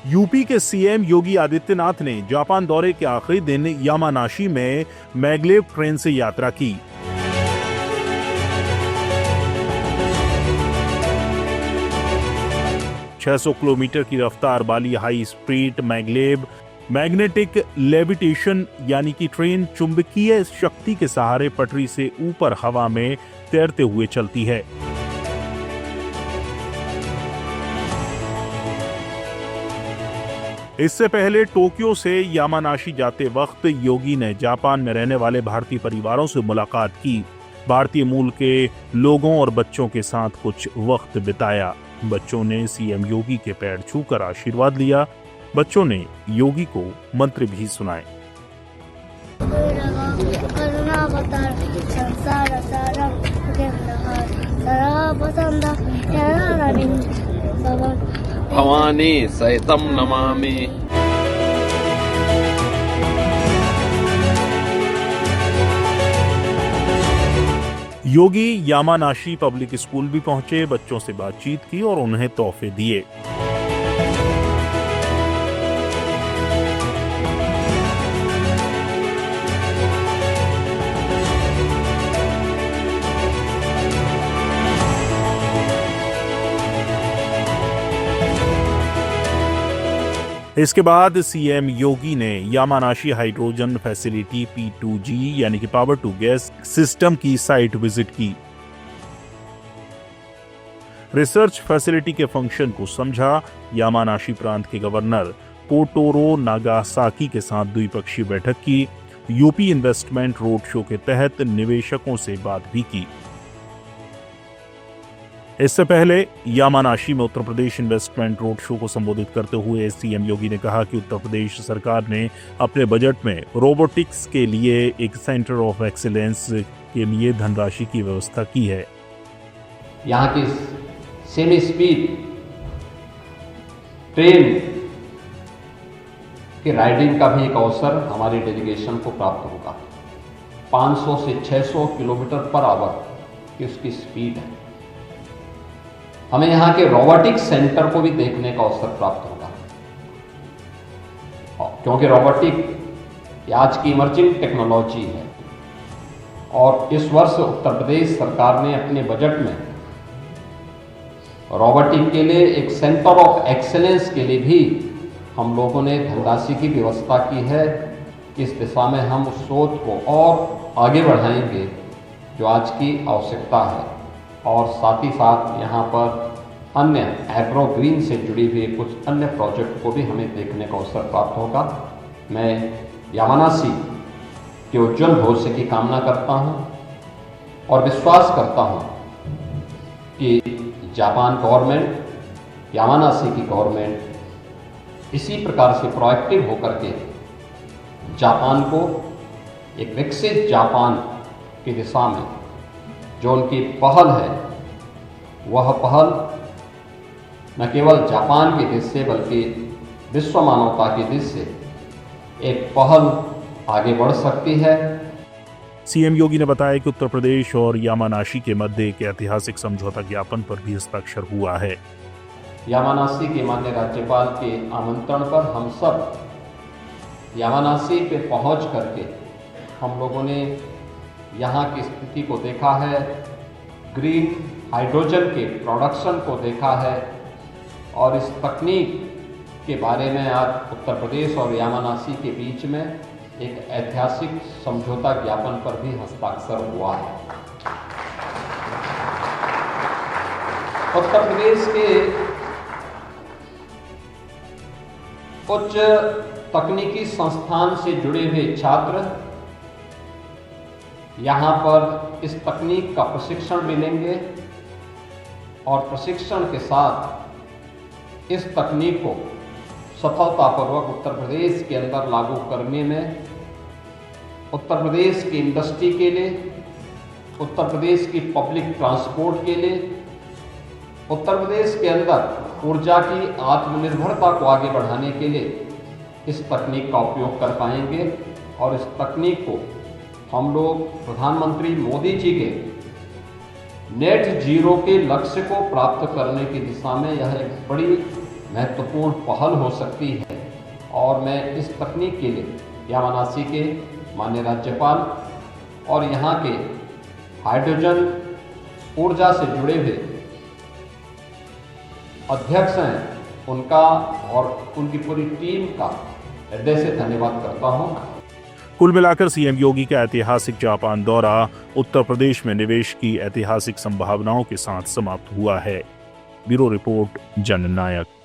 UP के CM Yogi Adityanath ने Japan दौरे के आखिरी दिन यामानाशी में मैग्लेव ट्रेन से यात्रा की। छह 600 किलोमीटर की रफ्तार वाली high speed maglev magnetic levitation यानी कि ट्रेन चुंबकीय शक्ति के सहारे पटरी से ऊपर हवा में तैरते हुए चलती है। इससे पहले टोक्यो से यामानाशी जाते वक्त योगी ने जापान में रहने वाले भारतीय परिवारों से मुलाकात की। भारतीय मूल के लोगों और बच्चों के साथ कुछ वक्त बिताया। बच्चों ने सीएम योगी के पैर छूकर आशीर्वाद लिया। बच्चों ने योगी को मंत्र भी सुनाए। भवानी सहितम नमामि। योगी यामानाशी पब्लिक स्कूल भी पहुंचे, बच्चों से बातचीत की और उन्हें तोहफे दिए। इसके बाद सीएम योगी ने यामानाशी हाइड्रोजन फैसिलिटी P2G यानी कि पावर टू गैस सिस्टम की साइट विजिट की। रिसर्च फैसिलिटी के फंक्शन को समझा। यामानाशी प्रांत के गवर्नर कोटोरो नागासाकी के साथ द्विपक्षीय बैठक की। यूपी इन्वेस्टमेंट रोड शो के तहत निवेशकों से बात भी की। इससे पहले यामानाशी में Uttar Pradesh investment road show को संबोधित करते हुए सीएम योगी ने कहा कि उत्तर प्रदेश सरकार ने अपने बजट में रोबोटिक्स के लिए एक सेंटर ऑफ एक्सीलेंस के लिए धनराशि की व्यवस्था की है। यहाँ की सेमी स्पीड ट्रेन की राइडिंग का भी एक अवसर हमारी डेलीगेशन को प्राप्त होगा। 500 से 600 किलोमीटर पर आवर की उसकी स्पीड है। हमें यहाँ के रोबोटिक्स सेंटर को भी देखने का अवसर प्राप्त होगा, क्योंकि रोबोटिक आज की इमर्जिंग टेक्नोलॉजी है। और इस वर्ष उत्तर प्रदेश सरकार ने अपने बजट में रोबोटिक के लिए एक सेंटर ऑफ एक्सीलेंस के लिए भी हम लोगों ने धनराशि की व्यवस्था की है। इस दिशा में हम उस सोच को और आगे बढ़ाएंगे जो आज की आवश्यकता है। और साथ ही साथ यहाँ पर अन्य एग्रो ग्रीन से जुड़ी हुई कुछ अन्य प्रोजेक्ट को भी हमें देखने का अवसर प्राप्त होगा। मैं यामानाशी के उज्जवल भविष्य की कामना करता हूँ और विश्वास करता हूँ कि जापान गवर्नमेंट, यामानाशी की गवर्नमेंट इसी प्रकार से प्रोएक्टिव होकर के जापान को एक विकसित जापान की दिशा में जो उनकी पहल है, वह पहल न केवल जापान की दृष्टि से बल्कि विश्व मानवता की दृष्टि से एक पहल आगे बढ़ सकती है। सीएम योगी ने बताया कि उत्तर प्रदेश और यामानाशी के मध्य एक ऐतिहासिक समझौता ज्ञापन पर भी हस्ताक्षर हुआ है। यामानाशी के माननीय राज्यपाल के आमंत्रण पर हम सब यामानाशी पे पहुंच करके हम लोगों ने यहाँ की स्थिति को देखा है, ग्रीन हाइड्रोजन के प्रोडक्शन को देखा है और इस तकनीक के बारे में आज उत्तर प्रदेश और यामानाशी के बीच में एक ऐतिहासिक समझौता ज्ञापन पर भी हस्ताक्षर हुआ है। उत्तर प्रदेश के उच्च तकनीकी संस्थान से जुड़े हुए छात्र यहाँ पर इस तकनीक का प्रशिक्षण भी लेंगे और प्रशिक्षण के साथ इस तकनीक को सफलतापूर्वक उत्तर प्रदेश के अंदर लागू करने में उत्तर प्रदेश की इंडस्ट्री के लिए, उत्तर प्रदेश की पब्लिक ट्रांसपोर्ट के लिए, उत्तर प्रदेश के अंदर ऊर्जा की आत्मनिर्भरता को आगे बढ़ाने के लिए इस तकनीक का उपयोग कर पाएंगे। और इस तकनीक को हम लोग प्रधानमंत्री मोदी जी के नेट जीरो के लक्ष्य को प्राप्त करने की दिशा में यह एक बड़ी महत्वपूर्ण पहल हो सकती है और मैं इस तकनीक के लिए यामानासी के माननीय राज्यपाल और यहाँ के हाइड्रोजन ऊर्जा से जुड़े हुए अध्यक्ष हैं उनका और उनकी पूरी टीम का हृदय से धन्यवाद करता हूँ। कुल मिलाकर सीएम योगी का ऐतिहासिक जापान दौरा उत्तर प्रदेश में निवेश की ऐतिहासिक संभावनाओं के साथ समाप्त हुआ है। ब्यूरो रिपोर्ट जननायक।